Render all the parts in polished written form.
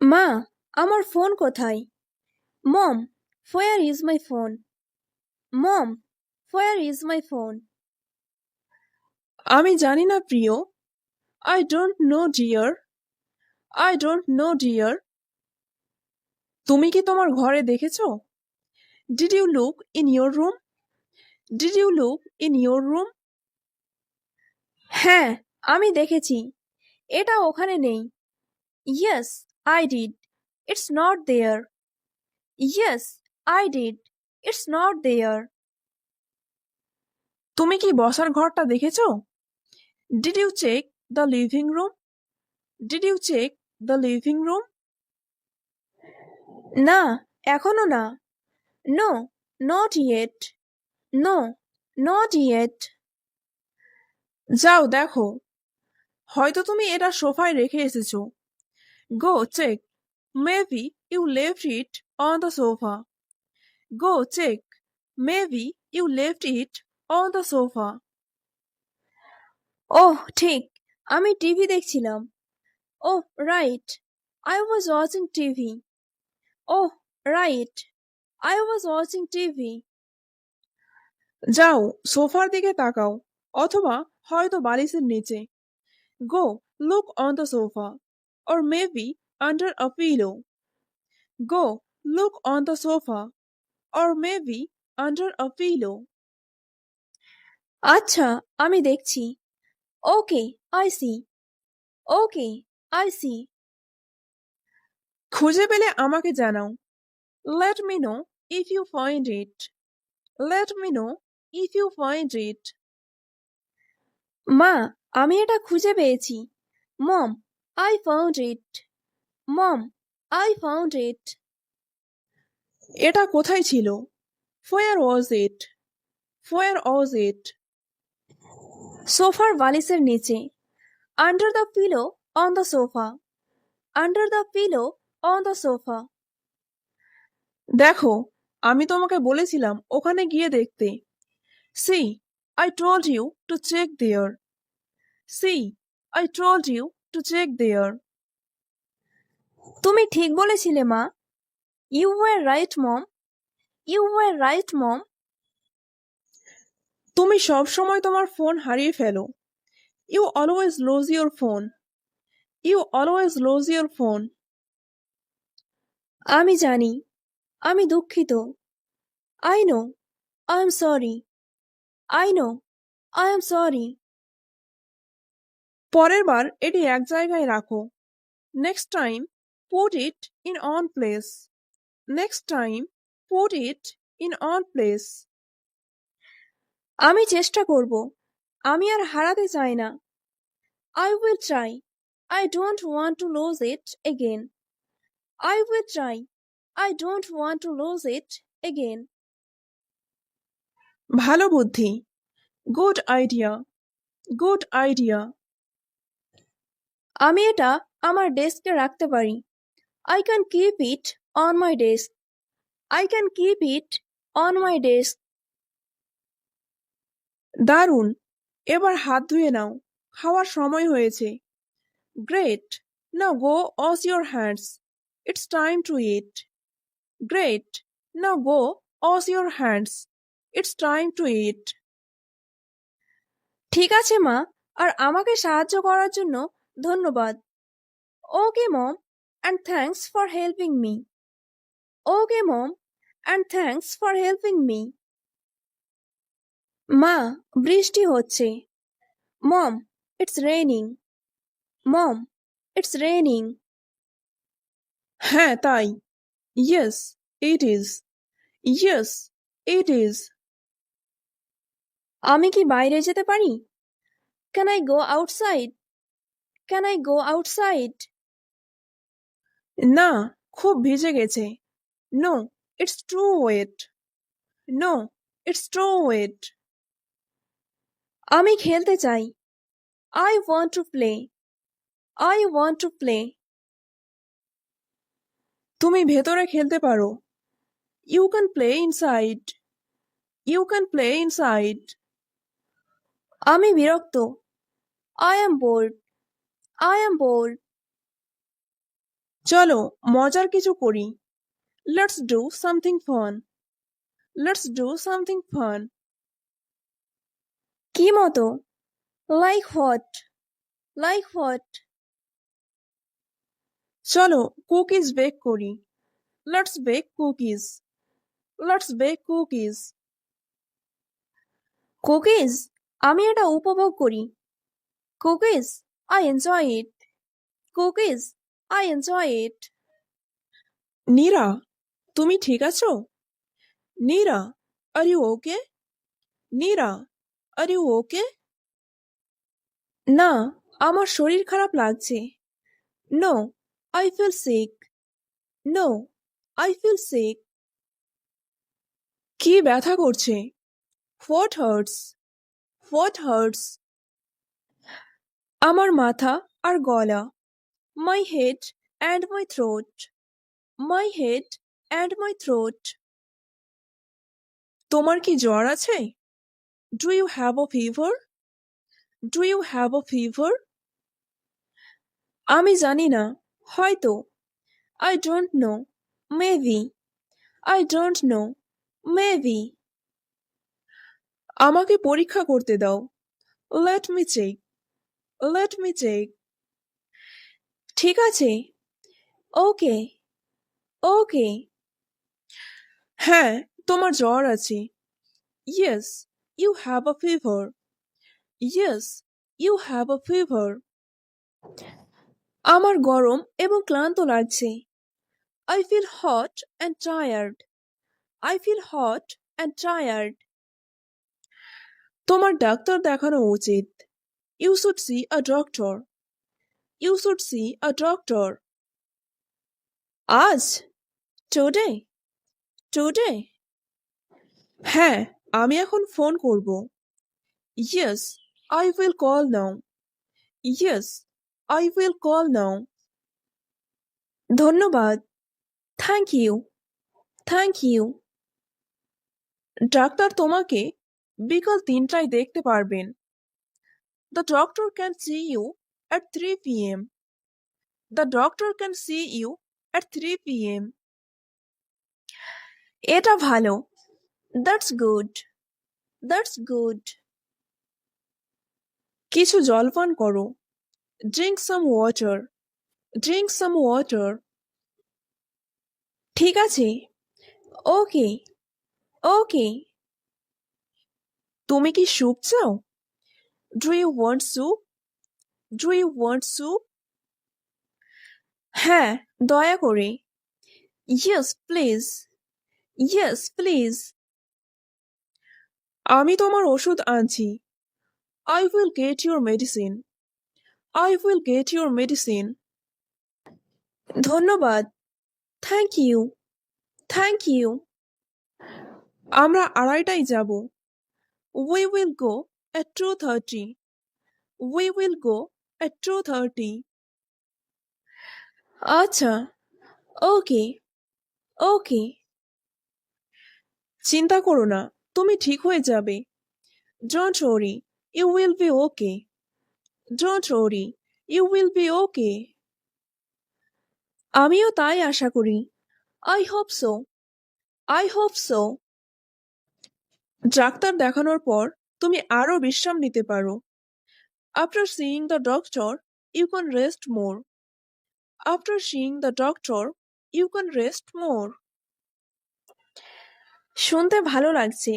মা, আমার ফোন কোথায়? মম, where is my phone? Mom, where is my phone? আমি জানি না প্রিয়। I don't know dear. I don't know dear. তুমি কি তোমার ঘরে দেখেছো? Did you look in your room? Did you look in your room? হ্যাঁ, আমি দেখেছি। এটা ওখানে নেই। Yes, I did. It's not there. Yes, I did. It's not there. তুমি কি বসার ঘরটা দেখেছো? Did you check the living room? Did you check the living room? না, এখনো না। No, not yet. No, not yet. যাও দেখো, হয়তো তুমি এটা সোফায় রেখে এসেছো। Go check, maybe you left it on the sofa. Go check, maybe you left it on the sofa. Oh, ঠিক, আমি টিভি দেখছিলাম। Oh, right, I was watching TV. Oh, right, I was watching TV. যাও সোফার দিকে তাকাও, অথবা হয়তো বালিশের নিচে। Go look on the sofa, or maybe under a pillow. Go look on the sofa, or maybe under a pillow. আচ্ছা, আমি দেখছি। Okay, I see. Okay, I see. খুঁজে পেলে আমাকে জানাও। Let me know if you find it. Let me know if you find it. মা, আমি এটা খুঁজে পেয়েছি। Mom, I found it. Mom, I found it. এটা কোথায় ছিল? Where was it? Where was it? সোফার বালিশের নিচে। Under the pillow on the sofa. Under the pillow on the sofa. দেখো, আমি তোমাকে বলেছিলাম ওখানে গিয়ে দেখতে। See, I told you to check there. See, I told you to check there. তুমি ঠিক বলেছিলে মা। You were right mom. You were right mom. তুমি সব সময় তোমার ফোন হারিয়ে ফেলো। You always lose your phone. You always lose your phone. আমি জানি। আমি দুঃখিত। I know, I am sorry. I know, I am sorry. পরের বার এটি এক জায়গায় রাখো। Next time, put it in on place. Next time, put it in on place. আমি চেষ্টা করব। আমি আর হারাতে চাই না। I will try. I don't want to lose it again. I will try. I don't want to lose it again. ভালো বুদ্ধি। Good idea. Good idea. আমি এটা আমার ডেস্কে রাখতে পারি। I can keep it on my desk. I can keep it on my desk. দারুণ। এবার হাত ধুয়ে নাও, খাওয়ার সময় হয়েছে। Great. Now go wash your hands. It's time to eat. Great. Now go wash your hands. It's time to eat. ঠিক আছে মা, আর আমাকে সাহায্য করার জন্য ধন্যবাদ। Okay mom, and thanks for helping me. Okay mom, and thanks for helping me. মা, বৃষ্টি হচ্ছে। Mom, it's raining. Mom, it's raining. হ্যাঁ তাই। Yes, it is. Yes, it is. আমি কি বাইরে যেতে পারি? Can I go outside? Can I go outside? না, খুব ভিজে গেছে। No, it's too wet. No, it's too wet. আমি খেলতে চাই। I want to play. I want to play. তুমি ভেতরে খেলতে পারো। You can play inside. You can play inside. আমি বিরক্ত। I am bored. I am bored. চলো মজার কিছু করি। Let's do something fun. Let's do something fun. কি মতো? Like what? Like what? চলো কুকিজ বেক করি। Let's bake cookies. Let's bake cookies. Cookies? আমি এটা উপভোগ করি। Cookies, I enjoy it. Cookies, I enjoy it. Neera, তুমি ঠিক আছো? Neera, are you okay? Neera, are you okay? না, আমার শরীর খারাপ লাগছে। No, I feel sick. No, I feel sick. কি ব্যথা করছে? What hurts? What hurts? আমার মাথা আর গলা। My head and my throat. My head and my throat. তোমার কি জ্বর আছে? Do you have a fever? Do you have a fever? আমি জানি না, হয়তো। I don't know, maybe. I don't know, maybe. আমাকে পরীক্ষা করতে দাও। Let me check. Let me check. ঠিক আছে। Okay, okay. হ্যাঁ, তোমার জ্বর আছে। Yes, you have a fever. Yes, you have a fever. আমার গরম এবং ক্লান্ত লাগছে। I feel hot and tired. I feel hot and tired. তোমার ডাক্তার দেখানো উচিত। You should see a doctor. You should see a doctor. আজ? টুডে? টুডে? হ্যাঁ, আমি এখন ফোন করব। Yes, I will call now. Yes, I will call now. ধন্যবাদ। Thank you. Thank you. ডাক্তার তোমাকে বিকাল 3টায় দেখতে পারবেন। The doctor can see you at 3 p.m. The doctor can see you at 3 p.m. এটা ভালো। That's good. That's good. কিছু জল পান করো। Drink some water. Drink some water. ঠিক আছে। Okay, okay. তুমি কি স্যুপ চাও? Do you want soup? Do you want soup? হ্যাঁ, দয়া করে। Yes please. Yes please. আমি তোমার ওষুধ আনছি। I will get your medicine. I will get your medicine. ধন্যবাদ। Thank you. Thank you. আমরা 2:30টায় যাব। We will go at 2:30. We will go at 2:30. আচ্ছা, ওকে, ওকে। চিন্তা করো না, তুমি ঠিক হয়ে যাবে। Don't worry, you will be okay. Don't worry, you will be okay. আমিও তাই আশা করি। I hope so. I hope so. Doctor দেখানোর পর তুমি আরো বিশ্রাম নিতে পারো। After seeing the doctor you can rest more. After seeing the doctor you can rest more. শুনতে ভালো লাগছে।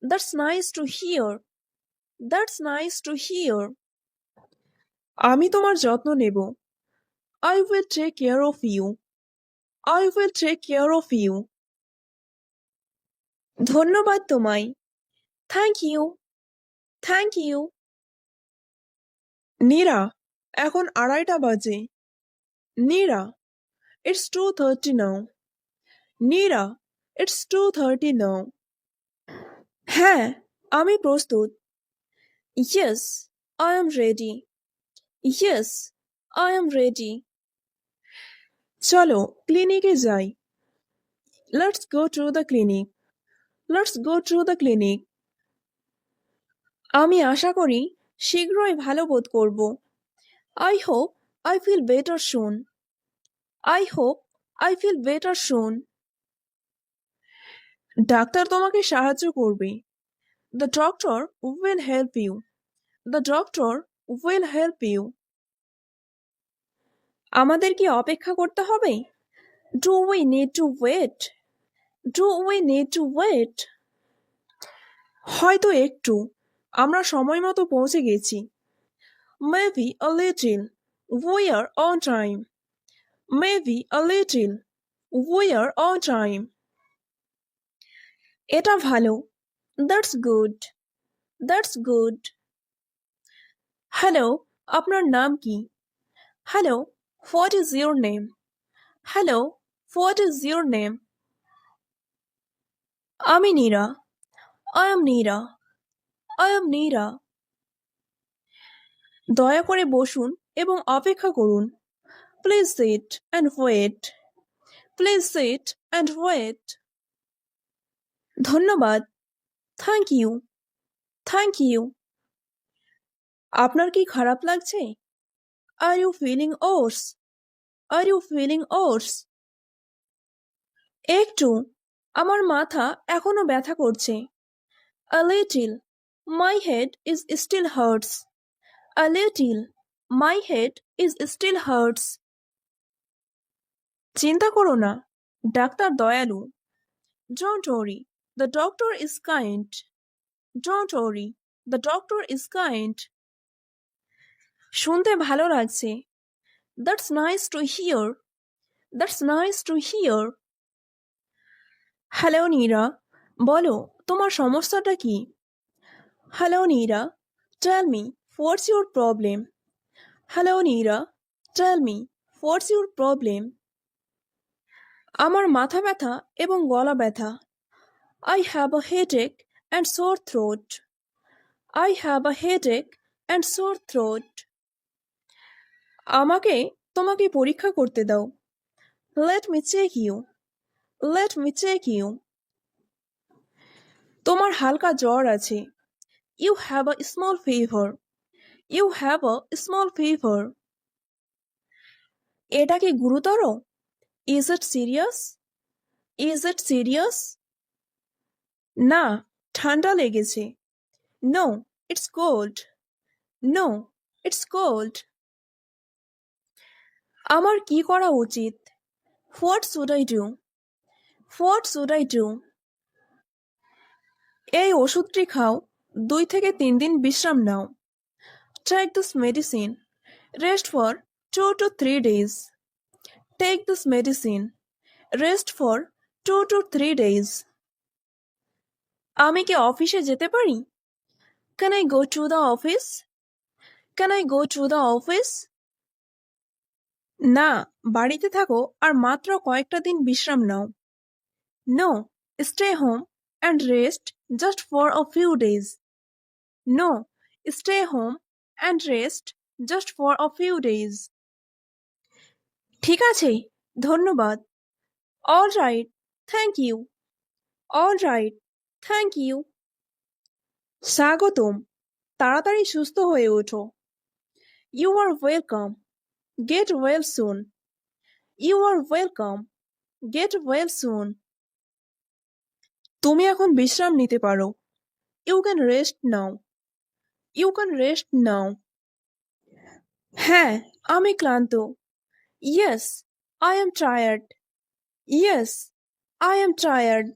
That's nice to hear. That's nice to hear. আমি তোমার যত্ন নেব। I will take care of you. I will take care of you. ধন্যবাদ তোমায়। Thank you. Thank you. Neera, এখন 2:30 বাজে। Neera, it's 2:30 now. Neera, it's 2:30 now. হ্যাঁ, আমি প্রস্তুত। Yes, I am ready. Yes, I am ready. চলো ক্লিনিকে যাই। Let's go to the clinic. Let's go to the clinic. আমি আশা করি শীঘ্রই ভালো বোধ করব। I hope I feel better soon. I hope I feel better soon. ডাক্তার তোমাকে সাহায্য করবে। The doctor will help you. The doctor will help you. আমাদের কি অপেক্ষা করতে হবে? Do we need to wait? Do we need to wait? হয়তো একটু, আমরা সময় মতো পৌঁছে গেছি। Maybe a little. We are on time. Maybe a little. We are on time. এটা ভালো। That's good. That's good. Hello, আপনার নাম কি? Hello, what is your name? Hello, what is your name? আমি Nira. I am Nira. I am Nira. দয়া করে বসুন এবং অপেক্ষা করুন। Please sit and wait. Please sit and wait. ধন্যবাদ। Thank you. Thank you. আপনার কি খারাপ লাগছে? Are you feeling worse? Are you feeling worse? একটু। আমার মাথা এখনো ব্যথা করছে। A little. My head is still hurts. A little. My head is still hurts. চিন্তা করো না, ডাক্তার দয়ালু। Don't worry, the doctor is kind. Don't worry, the doctor is kind. শুনতে ভালো লাগছে। That's nice to hear. That's nice to hear. Hello Neera, বলো তোমার সমস্যাটা কি? Hello Nira, tell me what's your problem? Hello Nira, tell me what's your problem? আমার মাথা ব্যথা এবং গলা ব্যথা। I have a headache and sore throat. I have a headache and sore throat. আমাকে তোমাকে পরীক্ষা করতে দাও। Let me check you. Let me check you. তোমার হালকা জ্বর আছে। You have a small fever. You have a small fever. এটা কি গুরুতর? Is it serious? Is it serious? না, ঠান্ডা লেগেছে। No, it's cold. No, it's cold. আমার কি করা উচিত? What should I do? What should I do? এই ওষুধটি খাও, 2 থেকে 3 দিন বিশ্রাম নাও। Take this medicine. Rest for 2 to 3 days. Take this medicine. Rest for 2 to 3 days. আমি কি অফিসে যেতে পারি? Can I go to the office? Can I go to the office? না, বাড়িতে থাকো আর মাত্র কয়েকটা দিন বিশ্রাম নাও। No, stay home and rest just for a few days. No, stay home and rest just for a few days. ঠিক আছে, ধন্যবাদ। All right, thank you. All right, thank you. স্বাগতম, তাড়াতাড়ি সুস্থ হয়ে ওঠো। You are welcome. Get well soon. You are welcome. Get well soon. তুমি এখন বিশ্রাম নিতে পারো। You can rest now. You can rest now. হ্যাঁ, আমি ক্লান্ত। Yes, I am tired. Yes, I am tired.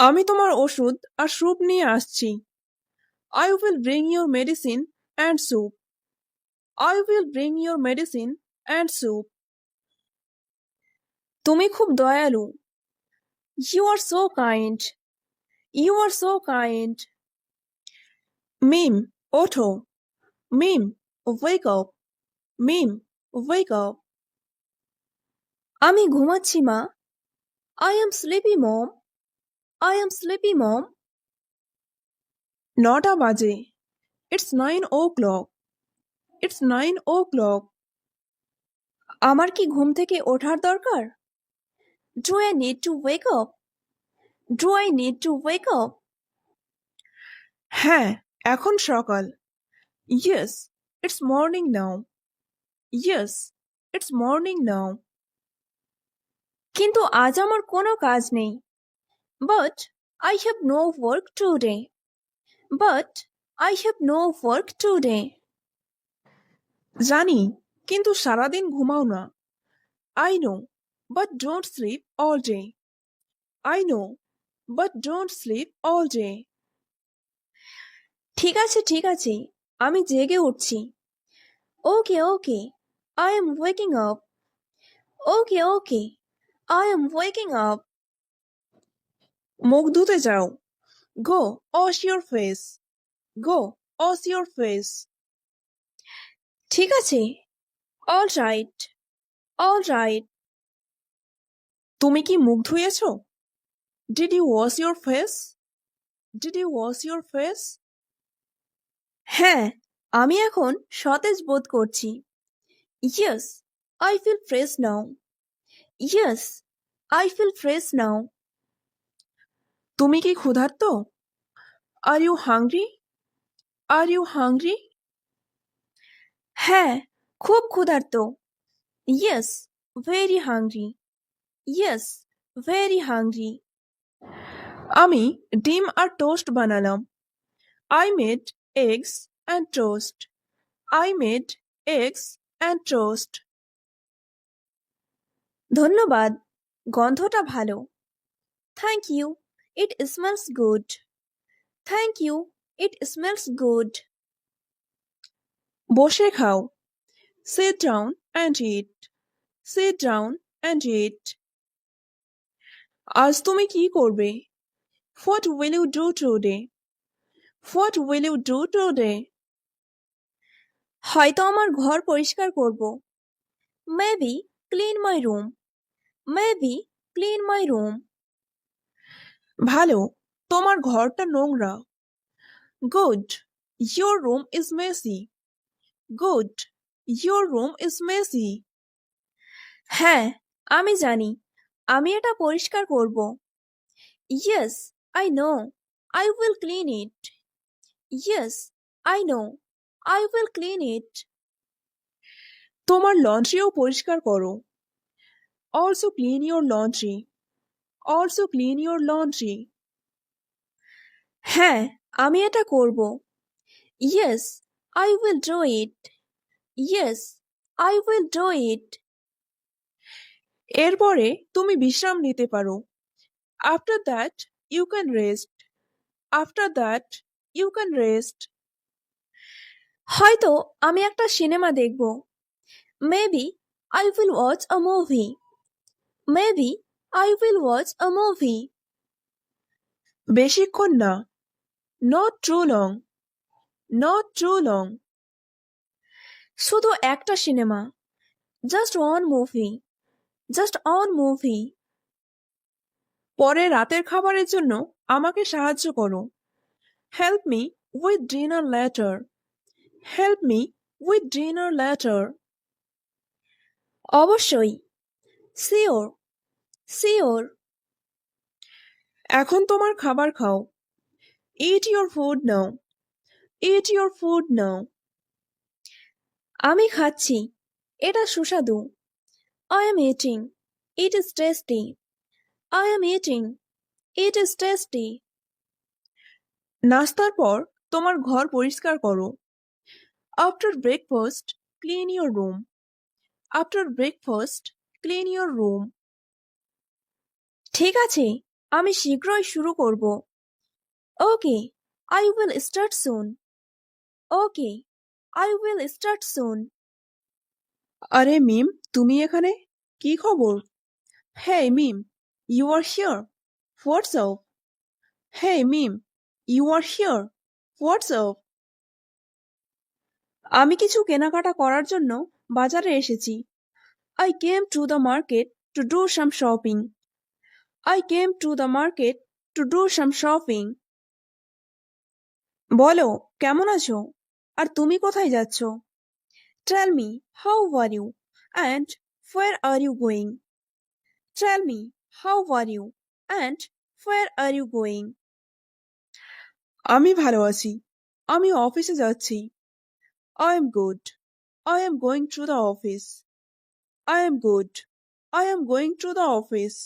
আমি তোমার ওষুধ আর স্যুপ নিয়ে আসছি। I will bring your medicine and soup. I will bring your medicine and soup. তুমি খুব দয়ালু। You are so kind. You are so kind. মিম, ওঠো। মিম, wake up. মিম, wake up. আমি ঘুমাচ্ছি মা। I am sleepy mom. I am sleepy mom. 9টা বাজে। It's 9 o'clock. It's 9 o'clock. আমার কি ঘুম থেকে ওঠার দরকার? Do I need to wake up? Do I need to wake up? হ্যাঁ, এখন সকাল। Yes, it's morning now. Yes, It's morning now. কিন্তু আজ আমার কোনো কাজ নেই। But I have no work today. But I have no work today. জানি, কিন্তু সারাদিন ঘুমাও না। I know, but don't sleep all day. I know, but don't sleep all day. ঠিক আছে, আমি জেগে উঠছি। Okay, I am waking up. Okay, I am waking up. মুখ ধুতে যাও। Go, wash your face. Go, wash your face. ঠিক আছে, all right. তুমি কি মুখ ধুয়েছো? Did you wash your face? Did you wash your face? হ্যাঁ, আমি এখন সতেজ বোধ করছি। Yes, I feel fresh now. Yes, I feel fresh now. তুমি কি ক্ষুধার্ত? Are you hungry? Are you hungry? হ্যাঁ, খুব ক্ষুধার্ত। Yes, very hungry. Yes, very hungry. আমি ডিম আর টোস্ট বানালাম। I made eggs and toast. I made eggs and toast. ধন্যবাদ, গন্ধটা ভালো। Thank you, it smells good. Thank you, it smells good. বসে খাও। Sit down and eat. Sit down and eat. আজ তুমি কি করবে? What will you do today? What will you do today? হয়তো আমার ঘর পরিষ্কার করব। Maybe clean my room. Maybe clean my room. ভালো, তোমার ঘরটা নোংরা। Good, your room is messy. Good, your room is messy. হ্যাঁ, আমি জানি, আমি এটা পরিষ্কার করব। Yes, I know, I will clean it. Yes, I know, I will clean it. তোমার লন্ড্রিও পরিষ্কার করো। Also clean your laundry. Also clean your laundry. হ্যাঁ, আমি এটা করব। Yes, I will do it. Yes, I will do it. এরপরে তুমি বিশ্রাম নিতে পারো। After that, you can rest. After that, you can rest. হয়তো আমি একটা সিনেমা দেখব। Maybe I will watch a movie. Maybe I will watch a movie. বেশিক্ষণ না। Not too long. Not too long. শুধু একটা cinema. Just one movie. Just one movie. পরে রাতের খাবারের জন্য আমাকে সাহায্য করো। Help me with dinner later. Help me with dinner later. অবশ্যই। Sure. Sure. এখন তোমার খাবার খাও। Eat your food now. Eat your food now. আমি খাচ্ছি। এটা সুস্বাদু। I am eating. It is tasty. I am eating. It is tasty. নাস্তার পর তোমার ঘর পরিষ্কার করো। After breakfast, clean your room. After breakfast, clean your room. ঠিক আছে, আমি শীঘ্রই শুরু করব। Okay, I will start soon. Okay, I will start soon. আরে মিম, তুমি এখানে? কি খবর? Hey meme, you are here. What's up? Hey meme, you are here. What's up? আমি কিছু কেনাকাটা করার জন্য বাজারে এসেছি। I came to the market to do some shopping. I came to the market to do some shopping. বলো, কেমন আছো? আর তুমি কোথায় যাচ্ছ? Tell me, how are you? And where are you going? Tell me, how are you? And where are you going? আমি ভালো আছি। আমি অফিসে যাচ্ছি। I am good. I am going to the office. I am good. I am going to the office.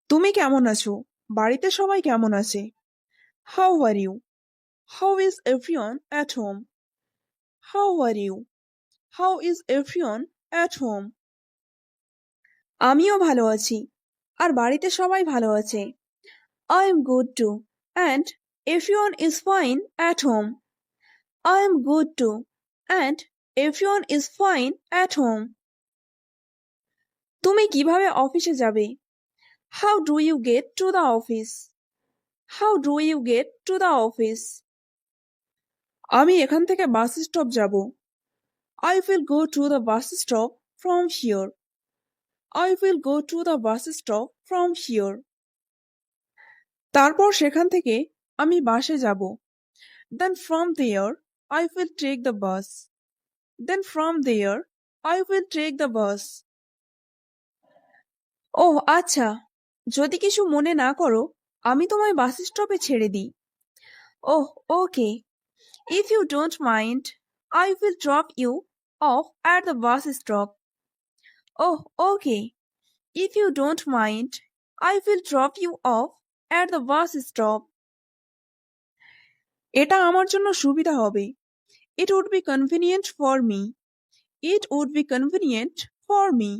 তুমি কেমন আছো? বাড়িতে সবাই কেমন আছে? How are you? How is everyone at home? How are you? How is everyone at home? আমিও ভালো আছি আর বাড়িতে সবাই ভালো আছে। I am good too and everyone is fine at home. I am good too and everyone is fine at home. তুমি কিভাবে অফিসে যাবে? How do you get to the office? How do you get to the office? আমি এখান থেকে bus stop যাব। I will go to the bus stop from here. I will go to the bus stop from here. তারপর সেখান থেকে আমি বাসে যাব। Then from there I will take the bus. Then from there I will take the bus. ওহ আচ্ছা, যদি কিছু মনে না করো আমি তোমায় বাস স্টপে ছেড়ে দিই। ওহ ওকে, if you don't mind I will drop you off at the bus stop. Oh okay, if you don't mind I will drop you off at the bus stop. এটা আমার জন্য সুবিধা হবে। It would be convenient for me. It would be convenient for me.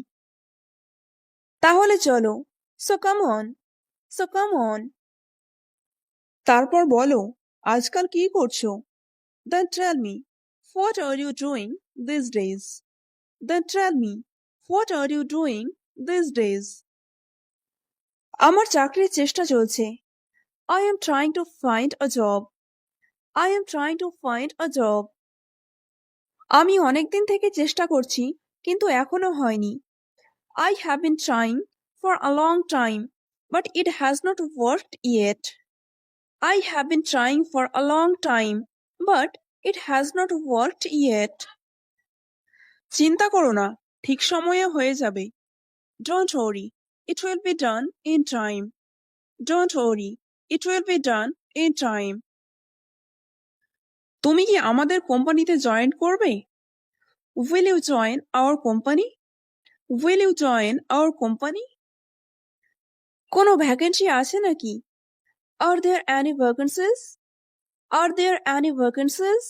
তাহলে চলো। So come on. So come on. তারপর বলো, আজকাল কি করছো? Then tell me, what are you doing these days? Then tell me, what are you doing these days? আমার চাকরির চেষ্টা চলছে। I am trying to find a job. I am trying to find a job. আমি অনেকদিন থেকে চেষ্টা করছি কিন্তু এখনো হয়নি। I have been trying for a long time but it has not worked yet. I have been trying for a long time but it has not worked yet. চিন্তা করো না, ঠিক সময়ে হয়ে যাবে। Don't worry, it will be done in time. Don't worry, it will be done in time. তুমি কি আমাদের কোম্পানিতে জয়েন করবে? Will you join our company? Will you join our company? কোনো ভ্যাকেন্সি আছে নাকি? Are there any vacancies? Are there any vacancies?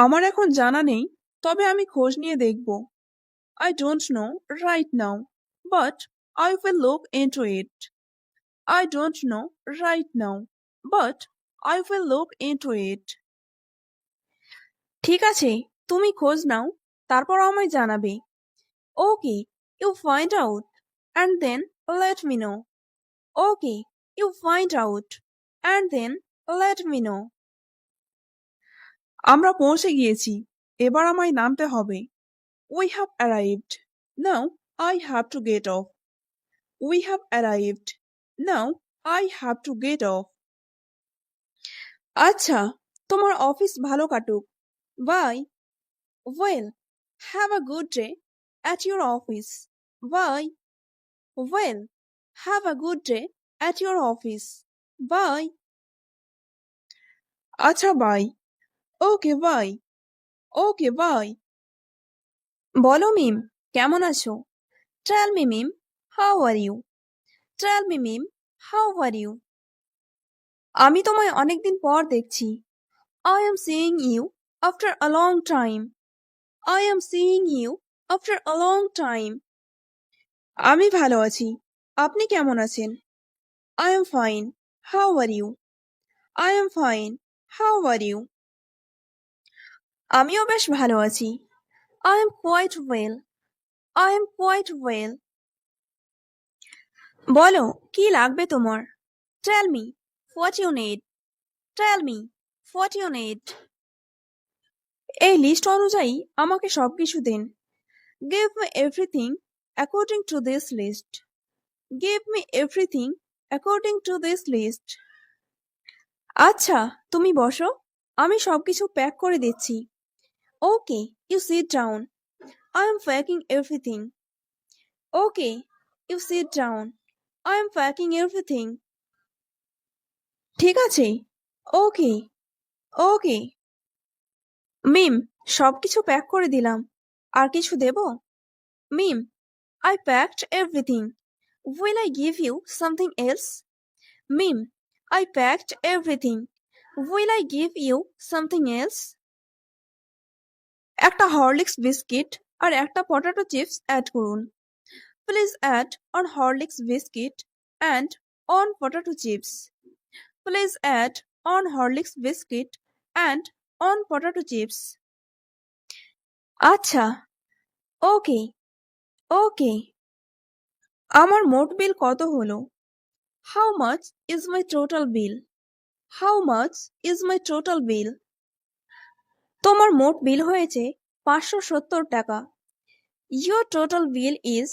আমার এখন জানা নেই, তবে আমি খোঁজ নিয়ে দেখব। I don't know right now, but I will look into it. I don't know right now, but I will look into it. ঠিক আছে, তুমি খোঁজ নাও, তারপর আমায় জানাবে। Okay, you find out and then let me know. Okay, you find out and then let me know. আমরা পৌঁছে গিয়েছি, এবার আমায় নামতে হবে। We have arrived. Now I have to get off. We have arrived. Now I have to get off. আচ্ছা, তোমার office ভালো কাটুক। Bye. Well, have a good day at your office. Bye. Well, have a good day at your office. Bye. আচ্ছা bye. Okay bye. Okay bye. বলো মিম, কেমন আছো? Tell me meme, how are you? Tell me meme, how are you? আমি তোমায় অনেকদিন পর দেখছি। I am seeing you after a long time. I am seeing you after a long time. আমি ভালো আছি। আপনি কেমন আছেন? I am fine. How are you? I am fine. How are you? আমিও বেশ ভালো আছি। I am quite well. I am quite well. বলো, কি লাগবে তোমার? Tell me what you need. Tell me what you need. এই লিস্ট অনুযায়ী আমাকে সবকিছু দিন। Give me everything according to this list. Give me everything according to this list. আচ্ছা, তুমি বসো, আমি সবকিছু প্যাক করে দিচ্ছি। Okay, you sit down. I am packing everything. Okay, you sit down. I am packing everything. ঠিক আছে। Okay, okay. মিম, সবকিছু প্যাক করে দিলাম। আর কিছু দেব? মিম, I packed everything. Will I give you something else? Mim, I packed everything. Will I give you something else? একটা Horlicks biscuit আর একটা potato chips add করুন। Please add on Horlicks biscuit and on potato chips. Please add on Horlicks biscuit and on potato chips. আচ্ছা, okay okay. আমার মোট bill কত হলো? How much is my total bill? How much is my total bill? তোমার মোট বিল হয়েছে 570 টাকা। Your total bill is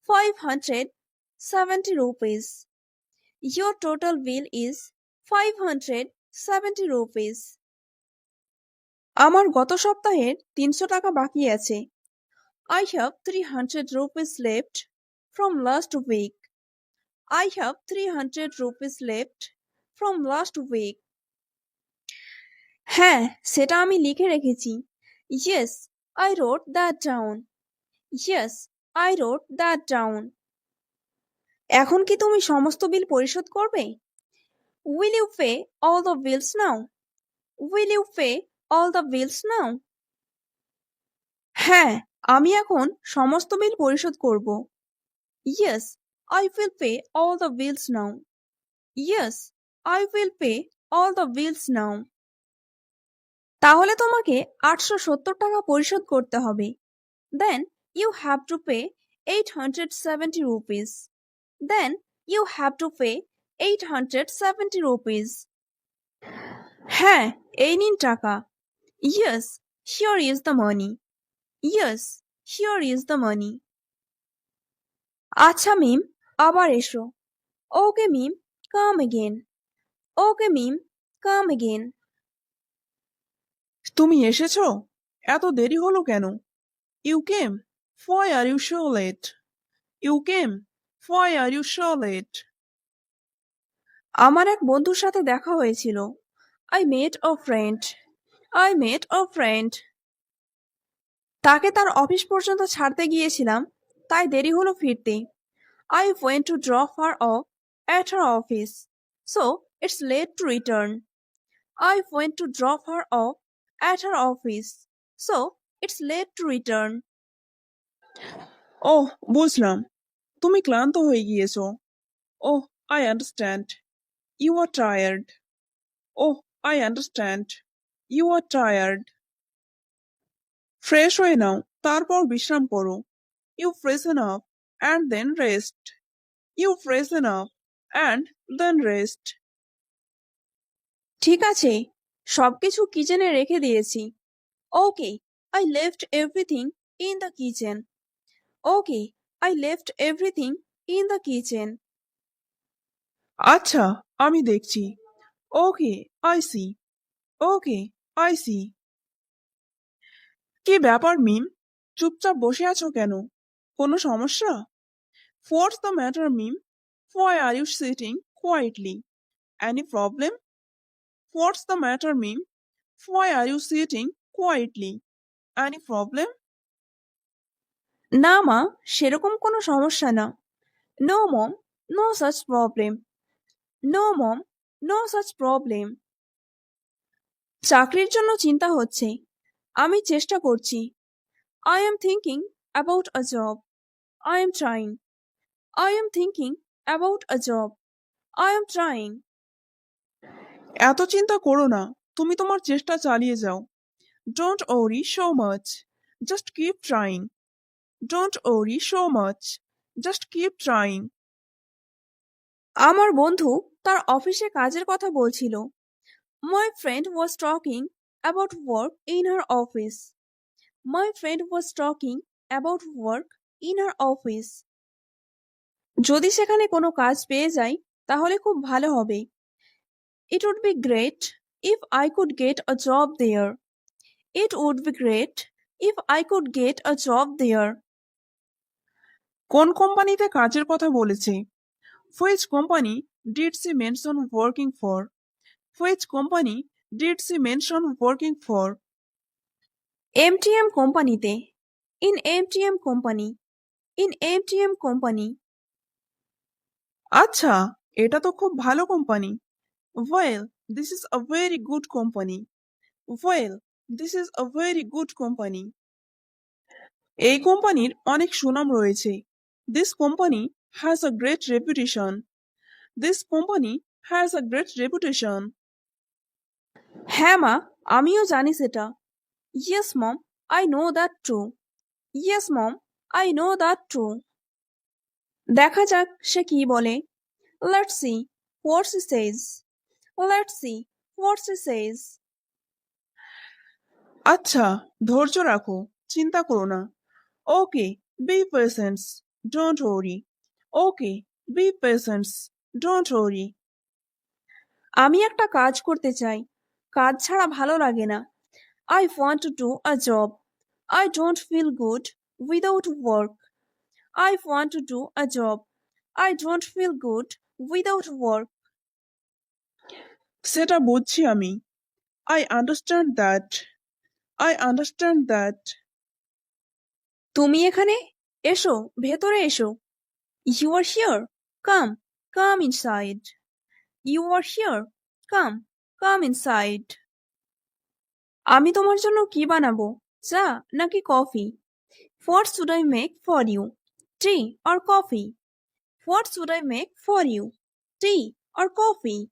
570 rupees. Your total bill is 570 rupees. আমার গত সপ্তাহের 300 টাকা বাকি আছে। I have 300 rupees left from last week. I have 300 rupees left from last week. হ্যাঁ, সেটা আমি লিখে রেখেছি। Yes, I wrote that down. Yes, I wrote that down. এখন কি তুমি সমস্ত বিল পরিশোধ করবে? Will you pay all the bills now? Will you pay all the bills now? হ্যাঁ, আমি এখন সমস্ত বিল পরিশোধ করব। Yes, I will pay all the bills now. Yes, I will pay all the bills now. তাহলে তোমাকে 870 টাকা পরিশোধ করতে হবে। Then you have to pay 870 rupees. Then you have to pay 870 rupees. হ্যাঁ, এই নিন টাকা। Yes, here is the money. Yes, here is the money. আচ্ছা মিম, আবার এসো। Okay Mim, come again. Okay Mim, come again. তুমি এসেছো? এত দেরি হলো কেন? You came? Why are you so late? You came? Why are you so late? আমার এক বন্ধুর সাথে দেখা হয়েছিল। I met a friend. I met a friend. তাকে তার অফিস পর্যন্ত ছাড়তে গিয়েছিলাম, তাই দেরি হলো ফিরতে। I went to drop her off at her office, so it's late to return. I went to drop her off at her office, so it's late to return. ওহ, বুঝলাম। তুমি ক্লান্ত হয়ে গিয়েছো। ওহ, I understand. You are tired. Oh, I understand. You are tired. Fresh হয়ে নাও, তারপর বিশ্রাম করো। You freshen up and then rest. You freshen up and then rest. ঠিক আছে, সবকিছু কিচেনে রেখে দিয়েছি। Okay, I left everything in the kitchen. Okay, I left everything in the kitchen. আচ্ছা, আমি দেখছি। ওকে, I see. Okay, I see. কি ব্যাপার মিম? চুপচাপ বসে আছো কেন? কোনো সমস্যা? What's the matter, meme? Why are you sitting quietly? Any problem? What's the matter, meme? Why are you sitting quietly? Any problem? না মা, সেরকম কোনো সমস্যা না। No mom, no such problem. No mom, no such problem. চাকরির জন্য চিন্তা হচ্ছে। আমি চেষ্টা করছি। I am thinking about a job. I am trying. I am thinking about a job. I am trying. এত চিন্তা করো না, তুমি তোমার চেষ্টা চালিয়ে যাও। Don't worry so much. Just keep trying. Don't worry so much. Just keep trying. আমার বন্ধু তার অফিসে কাজের কথা বলছিল। My friend was talking about work in her office. My friend was talking about work in her office. যদি সেখানে কোনো কাজ পেয়ে যাই তাহলে খুব ভালো হবে। It would be great if I could get a job there. It would be great if I could get a job there. কোন কোম্পানিতে কাজের কথা বলেছে? Which company did she mention working for? Which company did she mention working for? MTM কোম্পানিতে। In ATM company. In ATM company. আচ্ছা, এটা তো খুব ভালো company. Well, this is a very good company. Well, this is a very good company. এই কোম্পানির অনেক সুনাম রয়েছে। This company has a great reputation. This company has a great reputation. হ্যাঁ মা, আমিও জানি সেটা। Yes mom, I know that too. Yes mom, I know that too. দেখা যাক সে কি বলে। Let's see what she says. Let's see what she says. আচ্ছা, ধৈর্য রাখো, চিন্তা করো না। Okay, be patient. Don't worry. Okay, be patient. Don't worry. আমি একটা কাজ করতে চাই, কাজ ছাড়া ভালো লাগে না। I want to do a job. I don't feel good without work. I want to do a job. I don't feel good without work. সেটা বুঝছি আমি। I understand that. I understand that. তুমি এখানে এসো, ভেতরে এসো। You are here. Come, come inside. You are here. Come, come inside. আমি তোমার জন্য কি বানাবো, চা নাকি coffee? What should I make for you? Tea or coffee? What should I make for you? Tea or coffee?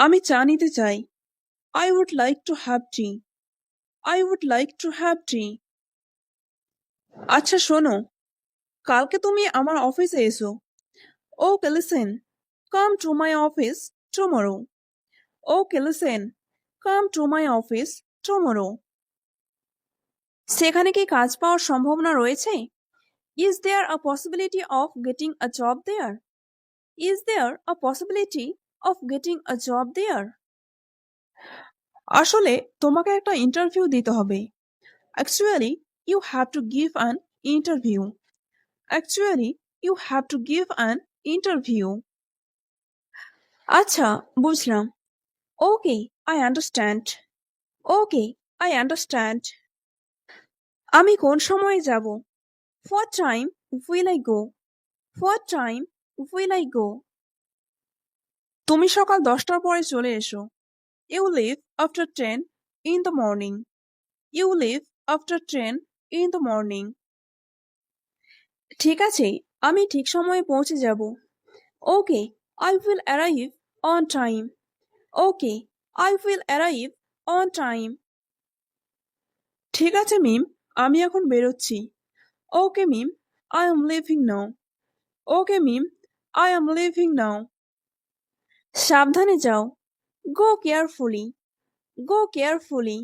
আমি চা নিতে চাই। I would like to have tea. I would like to have tea. আচ্ছা শোনো, কালকে তুমি আমার অফিসে এসো। Okay, listen. Come to my office tomorrow. Okay, listen. Come to my office tomorrow. সেখানে কি কাজ পাওয়ার সম্ভাবনা রয়েছে? Is there a possibility of getting a job there? Is there a possibility of getting a job there? আসলে তোমাকে একটা interview দিতে হবে। Actually, you have to give an interview. Actually, you have to give an interview. আচ্ছা, বুঝলাম। Okay, I understand. Okay, I understand. আমি কোন সময়ে যাব? What time will I go? What time will I go? তুমি সকাল 10টার পরে চলে এসো। You leave after 10 in the morning. You leave after 10 in the morning. ঠিক আছে, আমি ঠিক সময়ে পৌঁছে যাব। Okay, I will arrive on time. Okay, I will arrive on time. ঠিক আছে মিম, আমি এখন বেরোচ্ছি। Okay meme, I am leaving now. Okay meme, I am leaving now. সাবধানে যাও। Go carefully. Go carefully.